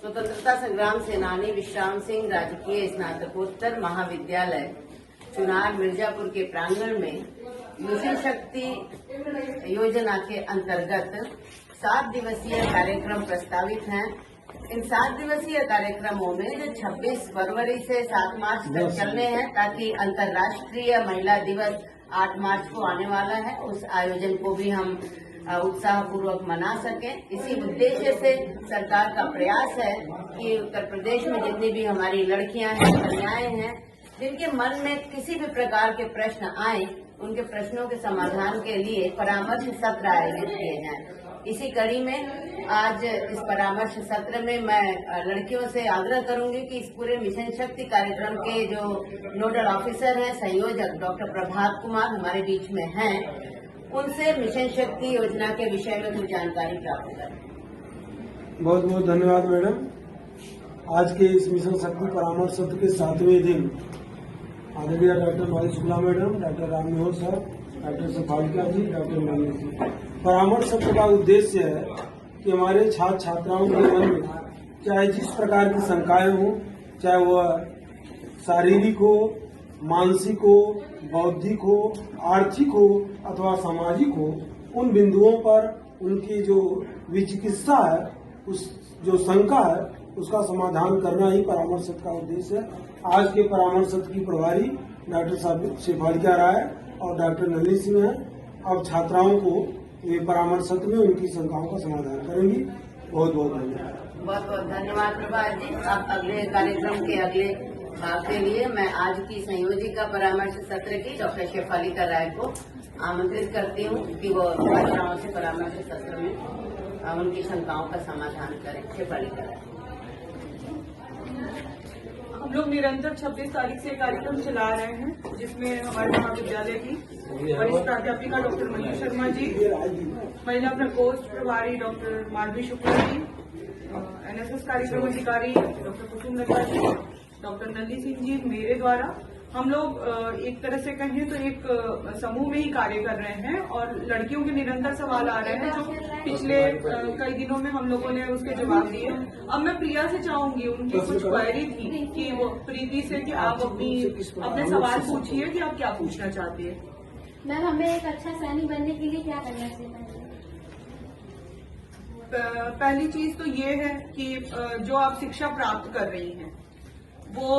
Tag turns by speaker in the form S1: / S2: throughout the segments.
S1: स्वतंत्रता संग्राम सेनानी विश्राम सिंह राजकीय स्नातकोत्तर महाविद्यालय चुनार मिर्जापुर के प्रांगण में मिशन शक्ति योजना के अंतर्गत 7 दिवसीय कार्यक्रम प्रस्तावित हैं। इन 7 दिवसीय कार्यक्रमों में जो 26 फरवरी से 7 मार्च तक चलने हैं, ताकि अंतर्राष्ट्रीय महिला दिवस 8 मार्च को आने वाला है, उस आयोजन को भी हम उत्साह पूर्वक मना सकें। इसी उद्देश्य से सरकार का प्रयास है कि उत्तर प्रदेश में जितनी भी हमारी लड़कियां हैं, कन्याएं हैं, जिनके मन में किसी भी प्रकार के प्रश्न आए, उनके प्रश्नों के समाधान के लिए परामर्श सत्र आयोजित किए जाएं। इसी कड़ी में आज इस परामर्श सत्र में मैं लड़कियों से आग्रह करूंगी कि इस पूरे मिशन शक्ति कार्यक्रम के जो नोडल ऑफिसर हैं, संयोजक डॉक्टर प्रभात कुमार हमारे बीच में हैं, उनसे मिशन शक्ति योजना के विषय में कुछ जानकारी प्राप्त करें।
S2: बहुत बहुत धन्यवाद मैडम। आज के इस मिशन शक्ति परामर्श सत्र के 7वें दिन आदरणीय doctor Mai Shukla madam, doctor Ram Manohar sir, doctor Shefalika ji, doctor Nalini जी। परामर्श सत्र का उद्देश्य है कि हमारे छात्र छात्राओं के मन में चाहे जिस प्रकार की शंकाएं हों, चाहे वह शारीरिक हो, मानसिक हो, बौद्धिक हो, आर्थिक हो अथवा सामाजिक हो, उन बिंदुओं पर उनकी जो विचिकित्सा है, उस जो शंका है, उसका समाधान करना ही परामर्श सत्र का उद्देश्य है। आज के परामर्श सत्र की प्रभारी डॉक्टर शेफालिका राय और डॉक्टर नलिनी सिंह हैं। अब छात्राओं को ये परामर्श सत्र में उनकी शंकाओं का समाधान करेंगी। बहुत बहुत धन्यवाद।
S1: बहुत बहुत धन्यवाद प्रभात जी। अब अगले कार्यक्रम के अगले भाग के लिए मैं आज की संयोजिका परामर्श सत्र की डॉक्टर शेफालिका राय को आमंत्रित करती हूँ कि वो छात्राओं से परामर्श सत्र में उनकी शंकाओं का समाधान करें। शेफालिका राय।
S3: हम लोग निरंतर 26 तारीख से कार्यक्रम चला रहे हैं, जिसमें हमारे महाविद्यालय की वरिष्ठ प्राध्यापिका डॉक्टर मनीष शर्मा जी, महिला प्रकोष्ठ प्रभारी डॉक्टर माधवी शुक्ला जी, एनएसएस कार्यक्रम अधिकारी डॉक्टर कुसुम लता जी, डॉक्टर नलिनी सिंह जी, मेरे द्वारा हम लोग एक तरह से कहें तो एक समूह में ही कार्य कर रहे हैं और लड़कियों के निरंतर सवाल आ रहे हैं जो पिछले कई दिनों में हम लोगों ने उसके जवाब दिए। अब मैं प्रिया से चाहूंगी, उनकी कुछ क्वेरी थी कि वो प्रीति से कि आप अपने सवाल पूछिए कि आप क्या पूछना चाहती है।
S4: मैम, हमें एक अच्छा सैनिक बनने के लिए क्या करना चाहिए?
S3: पहली चीज तो ये है कि जो आप शिक्षा प्राप्त कर रही हैं, वो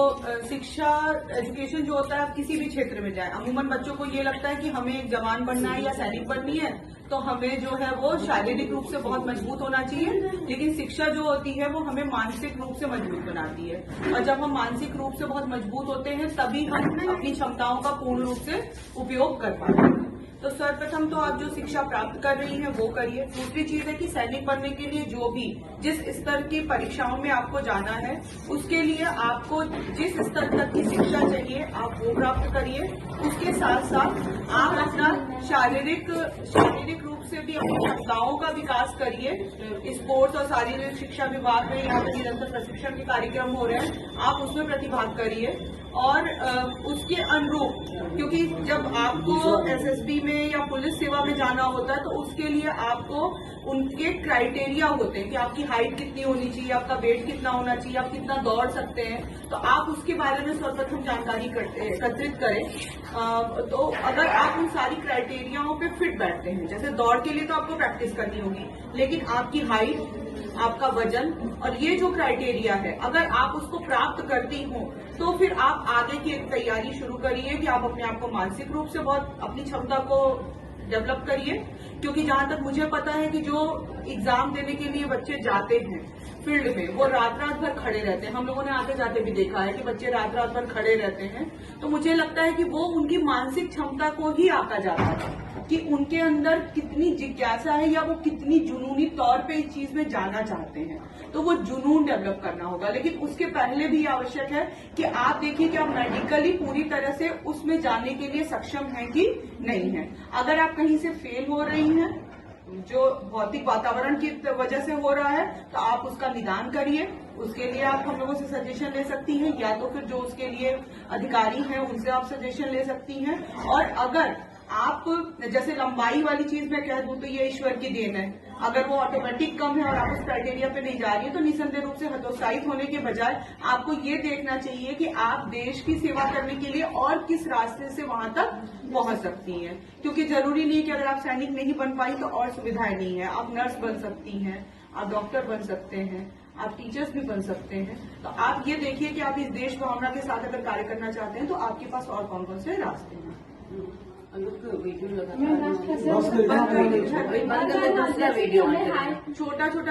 S3: शिक्षा एजुकेशन जो होता है, आप किसी भी क्षेत्र में जाए, अमूमन बच्चों को ये लगता है कि हमें एक जवान बनना है या सैनिक बननी है, तो हमें जो है वो शारीरिक रूप से बहुत मजबूत होना चाहिए, लेकिन शिक्षा जो होती है वो हमें मानसिक रूप से मजबूत बनाती है। और जब हम मानसिक रूप से बहुत मजबूत होते हैं, तभी हम अपनी क्षमताओं का पूर्ण रूप से उपयोग कर पाते हैं। तो सर्वप्रथम तो आप जो शिक्षा प्राप्त कर रही हैं वो करिए। दूसरी चीज है कि सैनिक बनने के लिए जो भी जिस स्तर की परीक्षाओं में आपको जाना है, उसके लिए आपको जिस स्तर तक की शिक्षा चाहिए आप वो प्राप्त करिए। उसके साथ साथ आप अपना शारीरिक रूप से भी अपनी क्षमताओं का विकास करिए। स्पोर्ट्स और शारीरिक शिक्षा विभाग में यहाँ पर निरंतर प्रशिक्षण के कार्यक्रम हो रहे हैं, आप उसमें प्रतिभाग करिए। और उसके अनुरूप, क्योंकि जब आपको एसएसबी में या पुलिस सेवा में जाना होता है, तो उसके लिए आपको उनके क्राइटेरिया होते हैं कि आपकी हाइट कितनी होनी चाहिए, आपका वेट कितना होना चाहिए, आप कितना दौड़ सकते हैं, तो आप उसके बारे में सर्वप्रथम जानकारी एकत्रित करें। तो अगर आप उन सारी क्राइटेरियाओं पे फिट बैठते हैं, जैसे दौड़ के लिए तो आपको प्रैक्टिस करनी होगी, लेकिन आपकी हाइट, आपका वजन और ये जो क्राइटेरिया है, अगर आप उसको प्राप्त करती हो, तो फिर आप आगे की एक तैयारी शुरू करिए कि आप अपने आप को मानसिक रूप से बहुत अपनी क्षमता को डेवलप करिए। क्योंकि जहां तक मुझे पता है कि जो एग्जाम देने के लिए बच्चे जाते हैं फील्ड में, वो रात भर खड़े रहते हैं। हम लोगों ने आते जाते भी देखा है कि बच्चे रात भर खड़े रहते हैं। तो मुझे लगता है कि वो उनकी मानसिक क्षमता को ही आका जाता है कि उनके अंदर कितनी जिज्ञासा है या वो कितनी जुनूनी तौर पे इस चीज में जाना चाहते हैं। तो वो जुनून डेवलप करना होगा, लेकिन उसके पहले भी आवश्यक है कि आप देखिए कि आप मेडिकली पूरी तरह से उसमें जाने के लिए सक्षम हैं कि नहीं है। अगर आप कहीं से फेल हो रही हैं, जो भौतिक वातावरण की वजह से हो रहा है, तो आप उसका निदान करिए। उसके लिए आप हम लोगों से सजेशन ले सकती हैं, या तो फिर जो उसके लिए अधिकारी हैं उनसे आप सजेशन ले सकती हैं। और अगर आप जैसे लंबाई वाली चीज मैं कह दूं तो ये ईश्वर की देन है। अगर वो ऑटोमेटिक कम है और आप उस क्राइटेरिया पे नहीं जा रही है तो निसंदेह रूप से हतोत्साहित होने के बजाय आपको ये देखना चाहिए कि आप देश की सेवा करने के लिए और किस रास्ते से वहां तक पहुंच सकती हैं। क्योंकि जरूरी नहीं कि अगर आप सैनिक नहीं बन पाई तो और सुविधाएं नहीं है। आप नर्स बन सकती हैं, आप डॉक्टर बन सकते हैं, आप टीचर्स भी बन सकते हैं। तो आप ये देखिए कि आप इस देश भावना के साथ अगर कार्य करना चाहते हैं तो आपके पास और कौन कौन से रास्ते हैं।
S1: वीडियो लगा
S2: बस
S3: बंद कर दीजिए।
S1: बंद करके दूसरा वीडियो
S3: छोटा छोटा